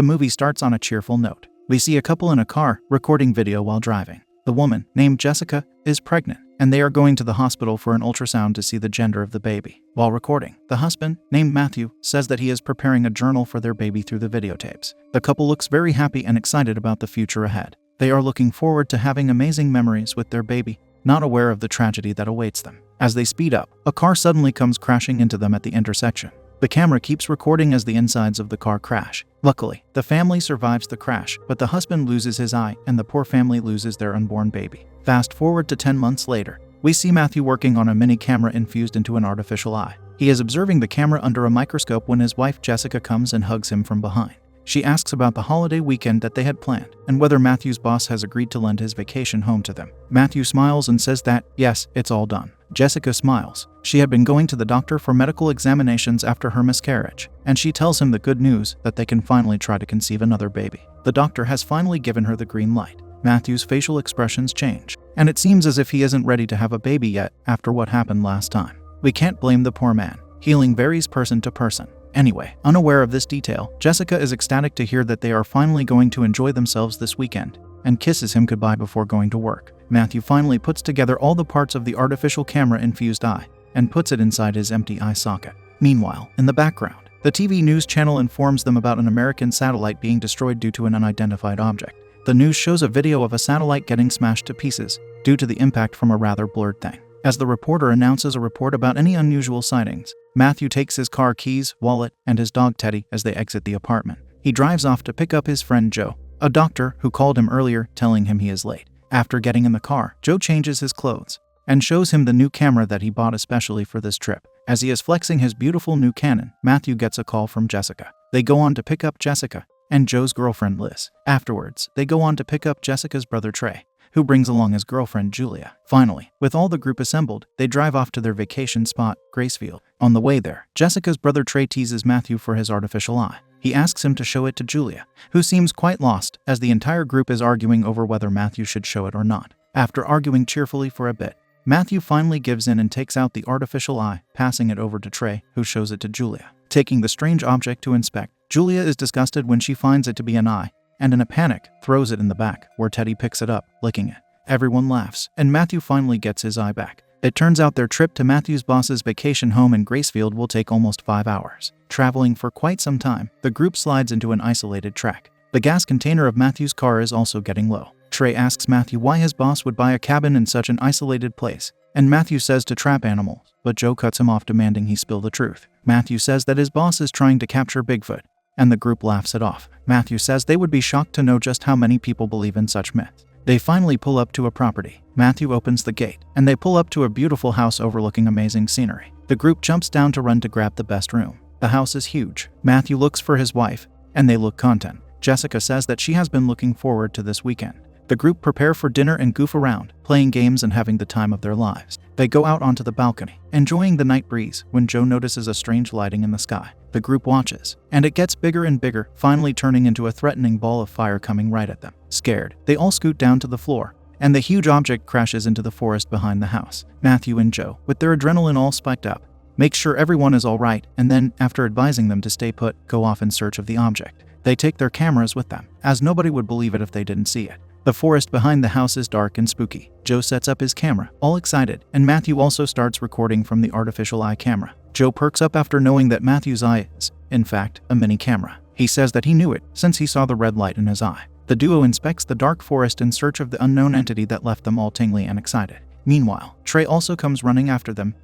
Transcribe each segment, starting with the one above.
The movie starts on a cheerful note. We see a couple in a car recording video while driving. The woman, named Jessica, is pregnant, and they are going to the hospital for an ultrasound to see the gender of the baby. While recording, the husband, named Matthew, says that he is preparing a journal for their baby through the videotapes. The couple looks very happy and excited about the future ahead. They are looking forward to having amazing memories with their baby, not aware of the tragedy that awaits them. As they speed up, a car suddenly comes crashing into them at the intersection. The camera keeps recording as the insides of the car crash. Luckily, the family survives the crash, but the husband loses his eye and the poor family loses their unborn baby. Fast forward to 10 months later, we see Matthew working on a mini camera infused into an artificial eye. He is observing the camera under a microscope when his wife Jessica comes and hugs him from behind. She asks about the holiday weekend that they had planned and whether Matthew's boss has agreed to lend his vacation home to them. Matthew smiles and says that, yes, it's all done. Jessica smiles. She had been going to the doctor for medical examinations after her miscarriage, and she tells him the good news that they can finally try to conceive another baby. The doctor has finally given her the green light. Matthew's facial expressions change, and it seems as if he isn't ready to have a baby yet after what happened last time. We can't blame the poor man. Healing varies person to person. Anyway, unaware of this detail, Jessica is ecstatic to hear that they are finally going to enjoy themselves this weekend, and kisses him goodbye before going to work. Matthew finally puts together all the parts of the artificial camera-infused eye and puts it inside his empty eye socket. Meanwhile, in the background, the TV news channel informs them about an American satellite being destroyed due to an unidentified object. The news shows a video of a satellite getting smashed to pieces due to the impact from a rather blurred thing. As the reporter announces a report about any unusual sightings, Matthew takes his car keys, wallet, and his dog Teddy as they exit the apartment. He drives off to pick up his friend Joe, a doctor who called him earlier telling him he is late. After getting in the car, Joe changes his clothes and shows him the new camera that he bought especially for this trip. As he is flexing his beautiful new Canon, Matthew gets a call from Jessica. They go on to pick up Jessica and Joe's girlfriend Liz. Afterwards, they go on to pick up Jessica's brother Trey, who brings along his girlfriend Julia. Finally, with all the group assembled, they drive off to their vacation spot, Gracefield. On the way there, Jessica's brother Trey teases Matthew for his artificial eye. He asks him to show it to Julia, who seems quite lost as the entire group is arguing over whether Matthew should show it or not. After arguing cheerfully for a bit, Matthew finally gives in and takes out the artificial eye, passing it over to Trey, who shows it to Julia. Taking the strange object to inspect, Julia is disgusted when she finds it to be an eye, and in a panic, throws it in the back, where Teddy picks it up, licking it. Everyone laughs, and Matthew finally gets his eye back. It turns out their trip to Matthew's boss's vacation home in Gracefield will take almost 5 hours. Traveling for quite some time, the group slides into an isolated track. The gas container of Matthew's car is also getting low. Trey asks Matthew why his boss would buy a cabin in such an isolated place, and Matthew says to trap animals, but Joe cuts him off demanding he spill the truth. Matthew says that his boss is trying to capture Bigfoot, and the group laughs it off. Matthew says they would be shocked to know just how many people believe in such myths. They finally pull up to a property. Matthew opens the gate, and they pull up to a beautiful house overlooking amazing scenery. The group jumps down to run to grab the best room. The house is huge. Matthew looks for his wife, and they look content. Jessica says that she has been looking forward to this weekend. The group prepare for dinner and goof around, playing games and having the time of their lives. They go out onto the balcony, enjoying the night breeze, when Joe notices a strange lighting in the sky. The group watches, and it gets bigger and bigger, finally turning into a threatening ball of fire coming right at them. Scared, they all scoot down to the floor, and the huge object crashes into the forest behind the house. Matthew and Joe, with their adrenaline all spiked up, make sure everyone is all right, and then, after advising them to stay put, go off in search of the object. They take their cameras with them, as nobody would believe it if they didn't see it. The forest behind the house is dark and spooky. Joe sets up his camera, all excited, and Matthew also starts recording from the artificial eye camera. Joe perks up after knowing that Matthew's eye is, in fact, a mini camera. He says that he knew it, since he saw the red light in his eye. The duo inspects the dark forest in search of the unknown entity that left them all tingly and excited. Meanwhile, Trey also comes running after them,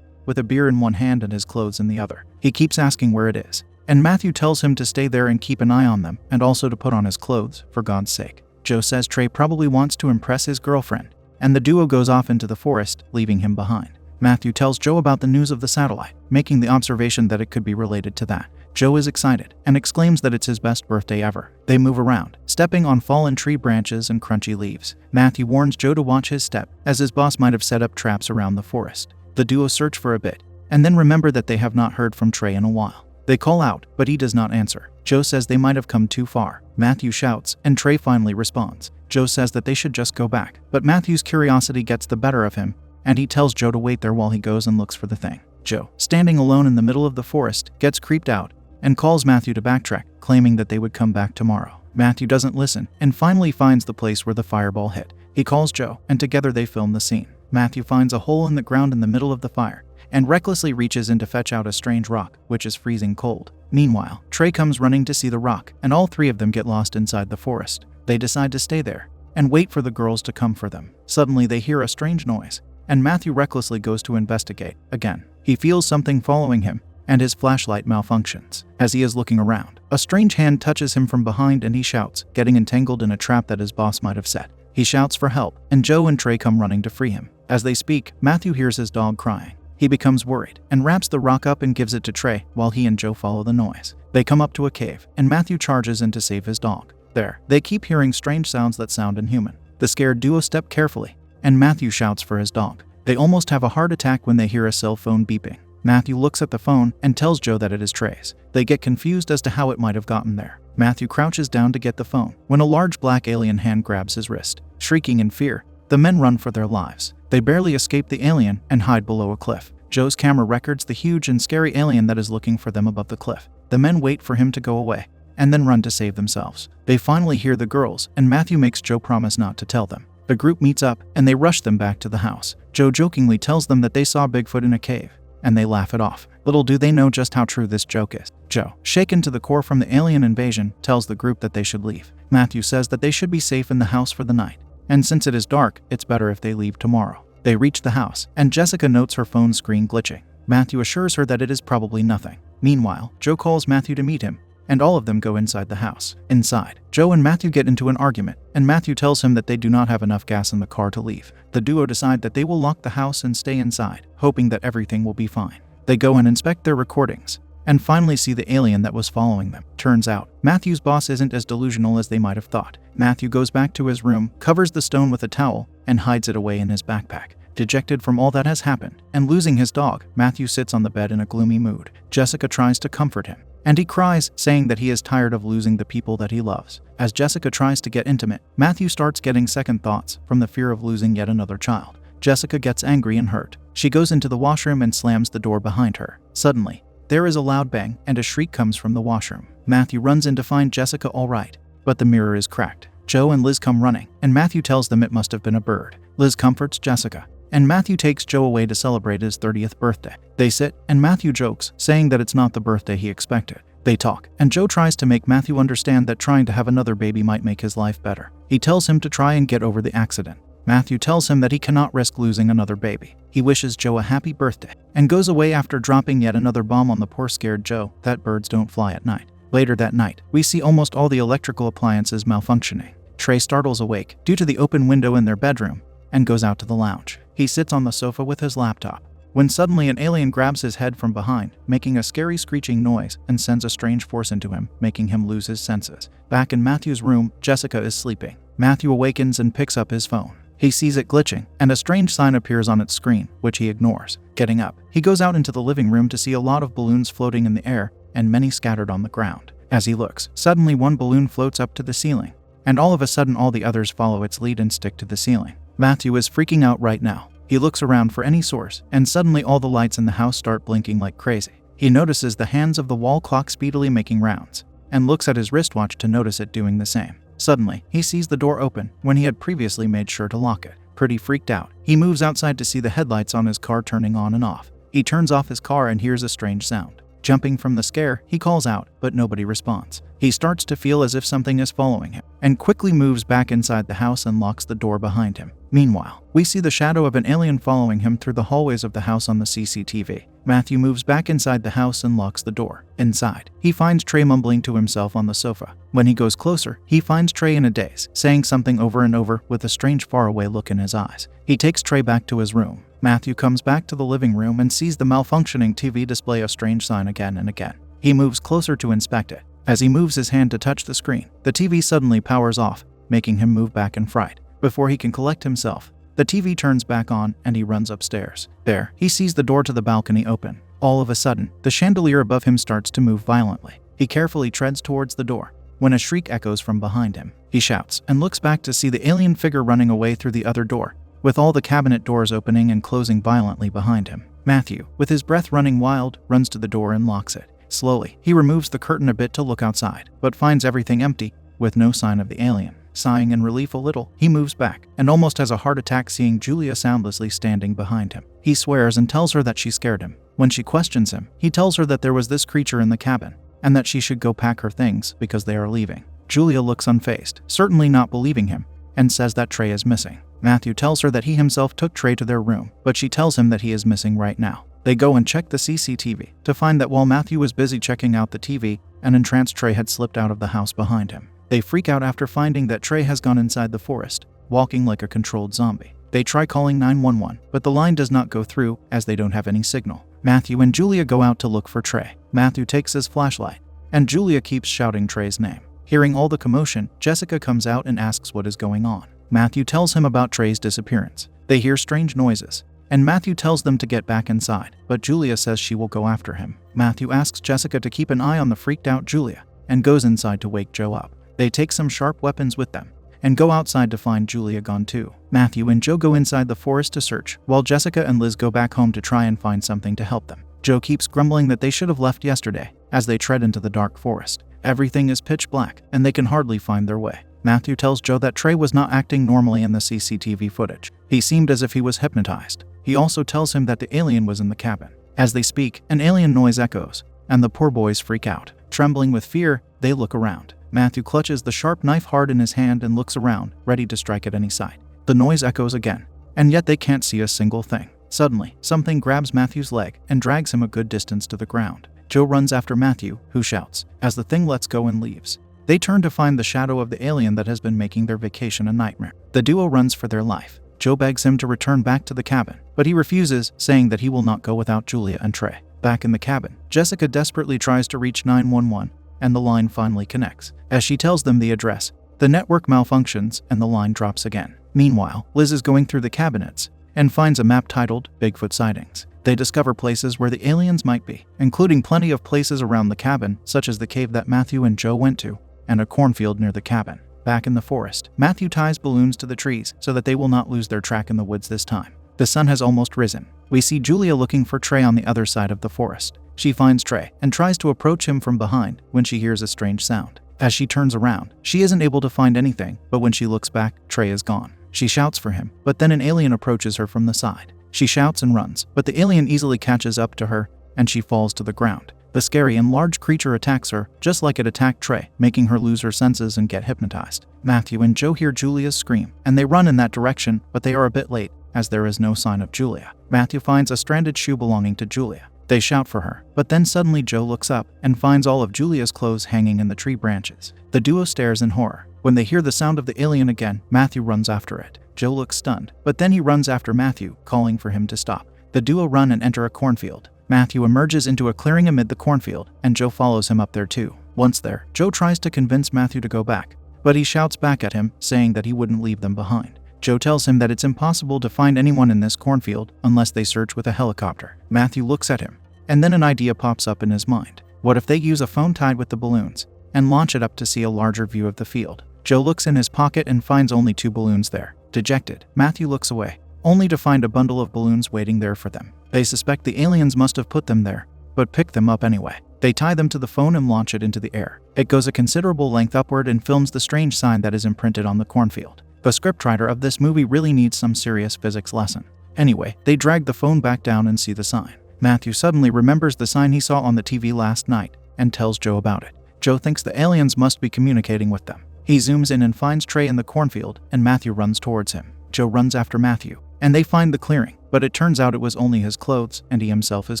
with a beer in one hand and his clothes in the other. He keeps asking where it is, and Matthew tells him to stay there and keep an eye on them, and also to put on his clothes, for God's sake. Joe says Trey probably wants to impress his girlfriend, and the duo goes off into the forest, leaving him behind. Matthew tells Joe about the news of the satellite, making the observation that it could be related to that. Joe is excited, and exclaims that it's his best birthday ever. They move around, stepping on fallen tree branches and crunchy leaves. Matthew warns Joe to watch his step, as his boss might have set up traps around the forest. The duo search for a bit, and then remember that they have not heard from Trey in a while. They call out, but he does not answer. Joe says they might have come too far. Matthew shouts, and Trey finally responds. Joe says that they should just go back, but Matthew's curiosity gets the better of him, and he tells Joe to wait there while he goes and looks for the thing. Joe, standing alone in the middle of the forest, gets creeped out, and calls Matthew to backtrack, claiming that they would come back tomorrow. Matthew doesn't listen and finally finds the place where the fireball hit. He calls Joe, and together they film the scene. Matthew finds a hole in the ground in the middle of the fire and recklessly reaches in to fetch out a strange rock, which is freezing cold. Meanwhile, Trey comes running to see the rock, and all three of them get lost inside the forest. They decide to stay there and wait for the girls to come for them. Suddenly they hear a strange noise, and Matthew recklessly goes to investigate. Again, he feels something following him, and his flashlight malfunctions. As he is looking around, a strange hand touches him from behind and he shouts, getting entangled in a trap that his boss might have set. He shouts for help, and Joe and Trey come running to free him. As they speak, Matthew hears his dog crying. He becomes worried and wraps the rock up and gives it to Trey while he and Joe follow the noise. They come up to a cave, and Matthew charges in to save his dog. There, they keep hearing strange sounds that sound inhuman. The scared duo step carefully, and Matthew shouts for his dog. They almost have a heart attack when they hear a cell phone beeping. Matthew looks at the phone and tells Joe that it is Trey's. They get confused as to how it might have gotten there. Matthew crouches down to get the phone when a large black alien hand grabs his wrist. Shrieking in fear, the men run for their lives. They barely escape the alien and hide below a cliff. Joe's camera records the huge and scary alien that is looking for them above the cliff. The men wait for him to go away and then run to save themselves. They finally hear the girls, and Matthew makes Joe promise not to tell them. The group meets up and they rush them back to the house. Joe jokingly tells them that they saw Bigfoot in a cave, and they laugh it off. Little do they know just how true this joke is. Joe, shaken to the core from the alien invasion, tells the group that they should leave. Matthew says that they should be safe in the house for the night, and since it is dark, it's better if they leave tomorrow. They reach the house, and Jessica notes her phone screen glitching. Matthew assures her that it is probably nothing. Meanwhile, Joe calls Matthew to meet him, and all of them go inside the house. Inside, Joe and Matthew get into an argument, and Matthew tells him that they do not have enough gas in the car to leave. The duo decide that they will lock the house and stay inside, hoping that everything will be fine. They go and inspect their recordings, and finally see the alien that was following them. Turns out, Matthew's boss isn't as delusional as they might have thought. Matthew goes back to his room, covers the stone with a towel, and hides it away in his backpack. Dejected from all that has happened, and losing his dog, Matthew sits on the bed in a gloomy mood. Jessica tries to comfort him, and he cries, saying that he is tired of losing the people that he loves. As Jessica tries to get intimate, Matthew starts getting second thoughts from the fear of losing yet another child. Jessica gets angry and hurt. She goes into the washroom and slams the door behind her. Suddenly, there is a loud bang, and a shriek comes from the washroom. Matthew runs in to find Jessica all right, but the mirror is cracked. Joe and Liz come running, and Matthew tells them it must have been a bird. Liz comforts Jessica, and Matthew takes Joe away to celebrate his 30th birthday. They sit, and Matthew jokes, saying that it's not the birthday he expected. They talk, and Joe tries to make Matthew understand that trying to have another baby might make his life better. He tells him to try and get over the accident. Matthew tells him that he cannot risk losing another baby. He wishes Joe a happy birthday, and goes away after dropping yet another bomb on the poor scared Joe that birds don't fly at night. Later that night, we see almost all the electrical appliances malfunctioning. Trey startles awake due to the open window in their bedroom, and goes out to the lounge. He sits on the sofa with his laptop, when suddenly an alien grabs his head from behind, making a scary screeching noise, and sends a strange force into him, making him lose his senses. Back in Matthew's room, Jessica is sleeping. Matthew awakens and picks up his phone. He sees it glitching, and a strange sign appears on its screen, which he ignores. Getting up, he goes out into the living room to see a lot of balloons floating in the air, and many scattered on the ground. As he looks, suddenly one balloon floats up to the ceiling, and all of a sudden all the others follow its lead and stick to the ceiling. Matthew is freaking out right now. He looks around for any source, and suddenly all the lights in the house start blinking like crazy. He notices the hands of the wall clock speedily making rounds, and looks at his wristwatch to notice it doing the same. Suddenly, he sees the door open when he had previously made sure to lock it. Pretty freaked out, he moves outside to see the headlights on his car turning on and off. He turns off his car and hears a strange sound. Jumping from the scare, he calls out, but nobody responds. He starts to feel as if something is following him, and quickly moves back inside the house and locks the door behind him. Meanwhile, we see the shadow of an alien following him through the hallways of the house on the CCTV. Matthew moves back inside the house and locks the door. Inside, he finds Trey mumbling to himself on the sofa. When he goes closer, he finds Trey in a daze, saying something over and over with a strange faraway look in his eyes. He takes Trey back to his room. Matthew comes back to the living room and sees the malfunctioning TV display a strange sign again and again. He moves closer to inspect it. As he moves his hand to touch the screen, the TV suddenly powers off, making him move back in fright. Before he can collect himself, the TV turns back on and he runs upstairs. There, he sees the door to the balcony open. All of a sudden, the chandelier above him starts to move violently. He carefully treads towards the door, when a shriek echoes from behind him. He shouts and looks back to see the alien figure running away through the other door, with all the cabinet doors opening and closing violently behind him. Matthew, with his breath running wild, runs to the door and locks it. Slowly, he removes the curtain a bit to look outside, but finds everything empty, with no sign of the alien. Sighing in relief a little, he moves back, and almost has a heart attack seeing Julia soundlessly standing behind him. He swears and tells her that she scared him. When she questions him, he tells her that there was this creature in the cabin, and that she should go pack her things because they are leaving. Julia looks unfazed, certainly not believing him, and says that Trey is missing. Matthew tells her that he himself took Trey to their room, but she tells him that he is missing right now. They go and check the CCTV to find that while Matthew was busy checking out the TV, an entranced Trey had slipped out of the house behind him. They freak out after finding that Trey has gone inside the forest, walking like a controlled zombie. They try calling 911, but the line does not go through as they don't have any signal. Matthew and Julia go out to look for Trey. Matthew takes his flashlight, and Julia keeps shouting Trey's name. Hearing all the commotion, Jessica comes out and asks what is going on. Matthew tells him about Trey's disappearance. They hear strange noises, and Matthew tells them to get back inside, but Julia says she will go after him. Matthew asks Jessica to keep an eye on the freaked out Julia, and goes inside to wake Joe up. They take some sharp weapons with them, and go outside to find Julia gone too. Matthew and Joe go inside the forest to search, while Jessica and Liz go back home to try and find something to help them. Joe keeps grumbling that they should have left yesterday, as they tread into the dark forest. Everything is pitch black, and they can hardly find their way. Matthew tells Joe that Trey was not acting normally in the CCTV footage. He seemed as if he was hypnotized. He also tells him that the alien was in the cabin. As they speak, an alien noise echoes, and the poor boys freak out. Trembling with fear, they look around. Matthew clutches the sharp knife hard in his hand and looks around, ready to strike at any side. The noise echoes again, and yet they can't see a single thing. Suddenly, something grabs Matthew's leg and drags him a good distance to the ground. Joe runs after Matthew, who shouts, as the thing lets go and leaves. They turn to find the shadow of the alien that has been making their vacation a nightmare. The duo runs for their life. Joe begs him to return back to the cabin, but he refuses, saying that he will not go without Julia and Trey. Back in the cabin, Jessica desperately tries to reach 911, and the line finally connects. As she tells them the address, the network malfunctions and the line drops again. Meanwhile, Liz is going through the cabinets and finds a map titled Bigfoot Sightings. They discover places where the aliens might be, including plenty of places around the cabin, such as the cave that Matthew and Joe went to, and a cornfield near the cabin. Back in the forest, Matthew ties balloons to the trees so that they will not lose their track in the woods this time. The sun has almost risen. We see Julia looking for Trey on the other side of the forest. She finds Trey and tries to approach him from behind when she hears a strange sound. As she turns around, she isn't able to find anything, but when she looks back, Trey is gone. She shouts for him, but then an alien approaches her from the side. She shouts and runs, but the alien easily catches up to her, and she falls to the ground. The scary and large creature attacks her, just like it attacked Trey, making her lose her senses and get hypnotized. Matthew and Joe hear Julia's scream, and they run in that direction, but they are a bit late, as there is no sign of Julia. Matthew finds a stranded shoe belonging to Julia. They shout for her, but then suddenly Joe looks up and finds all of Julia's clothes hanging in the tree branches. The duo stares in horror. When they hear the sound of the alien again, Matthew runs after it. Joe looks stunned, but then he runs after Matthew, calling for him to stop. The duo run and enter a cornfield. Matthew emerges into a clearing amid the cornfield, and Joe follows him up there too. Once there, Joe tries to convince Matthew to go back, but he shouts back at him, saying that he wouldn't leave them behind. Joe tells him that it's impossible to find anyone in this cornfield unless they search with a helicopter. Matthew looks at him, and then an idea pops up in his mind. What if they use a phone tied with the balloons and launch it up to see a larger view of the field? Joe looks in his pocket and finds only 2 balloons there. Dejected, Matthew looks away, only to find a bundle of balloons waiting there for them. They suspect the aliens must have put them there, but pick them up anyway. They tie them to the phone and launch it into the air. It goes a considerable length upward and films the strange sign that is imprinted on the cornfield. The scriptwriter of this movie really needs some serious physics lesson. Anyway, they drag the phone back down and see the sign. Matthew suddenly remembers the sign he saw on the TV last night and tells Joe about it. Joe thinks the aliens must be communicating with them. He zooms in and finds Trey in the cornfield, and Matthew runs towards him. Joe runs after Matthew, and they find the clearing, but it turns out it was only his clothes, and he himself is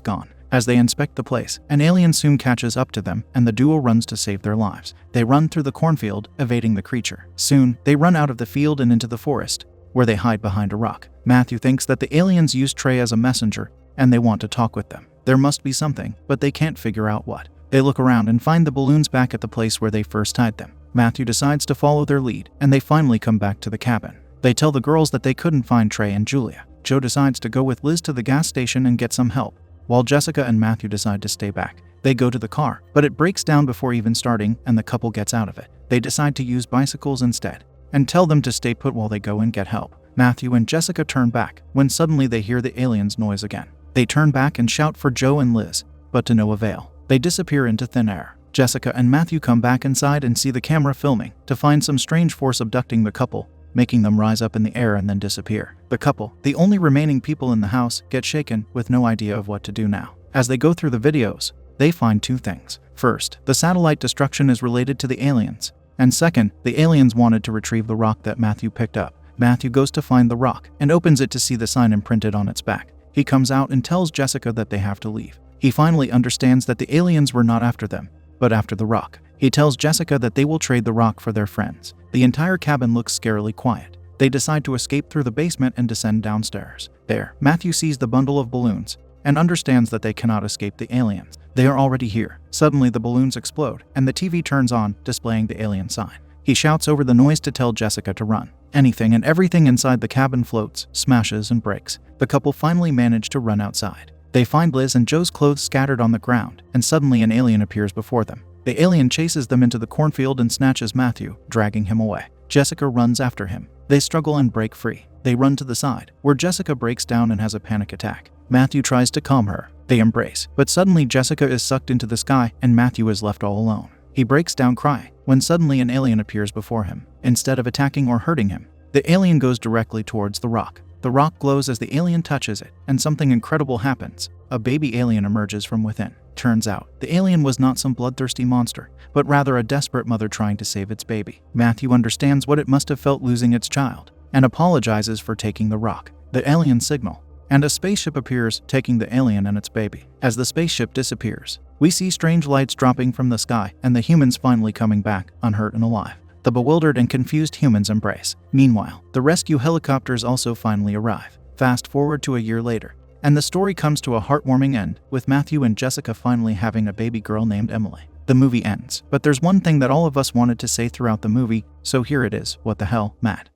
gone. As they inspect the place, an alien soon catches up to them, and the duo runs to save their lives. They run through the cornfield, evading the creature. Soon, they run out of the field and into the forest, where they hide behind a rock. Matthew thinks that the aliens used Trey as a messenger, and they want to talk with them. There must be something, but they can't figure out what. They look around and find the balloons back at the place where they first tied them. Matthew decides to follow their lead, and they finally come back to the cabin. They tell the girls that they couldn't find Trey and Julia. Joe decides to go with Liz to the gas station and get some help, while Jessica and Matthew decide to stay back. They go to the car, but it breaks down before even starting, and the couple gets out of it. They decide to use bicycles instead, and tell them to stay put while they go and get help. Matthew and Jessica turn back, when suddenly they hear the aliens' noise again. They turn back and shout for Joe and Liz, but to no avail. They disappear into thin air. Jessica and Matthew come back inside and see the camera filming to find some strange force abducting the couple, making them rise up in the air and then disappear. The couple, the only remaining people in the house, get shaken with no idea of what to do now. As they go through the videos, they find two things. First, the satellite destruction is related to the aliens. And second, the aliens wanted to retrieve the rock that Matthew picked up. Matthew goes to find the rock and opens it to see the sign imprinted on its back. He comes out and tells Jessica that they have to leave. He finally understands that the aliens were not after them, but after the rock. He tells Jessica that they will trade the rock for their friends. The entire cabin looks scarily quiet. They decide to escape through the basement and descend downstairs. There, Matthew sees the bundle of balloons and understands that they cannot escape the aliens. They are already here. Suddenly the balloons explode and the TV turns on, displaying the alien sign. He shouts over the noise to tell Jessica to run. Anything and everything inside the cabin floats, smashes, and breaks. The couple finally manage to run outside. They find Liz and Joe's clothes scattered on the ground, and suddenly an alien appears before them. The alien chases them into the cornfield and snatches Matthew, dragging him away. Jessica runs after him. They struggle and break free. They run to the side, where Jessica breaks down and has a panic attack. Matthew tries to calm her. They embrace, but suddenly Jessica is sucked into the sky and Matthew is left all alone. He breaks down crying, when suddenly an alien appears before him. Instead of attacking or hurting him, the alien goes directly towards the rock. The rock glows as the alien touches it, and something incredible happens. A baby alien emerges from within. Turns out, the alien was not some bloodthirsty monster, but rather a desperate mother trying to save its baby. Matthew understands what it must have felt losing its child, and apologizes for taking the rock. The alien signal, and a spaceship appears, taking the alien and its baby. As the spaceship disappears, we see strange lights dropping from the sky, and the humans finally coming back, unhurt and alive. The bewildered and confused humans embrace. Meanwhile, the rescue helicopters also finally arrive. Fast forward to a year later, and the story comes to a heartwarming end, with Matthew and Jessica finally having a baby girl named Emily. The movie ends, but there's one thing that all of us wanted to say throughout the movie, so here it is. What the hell, Matt?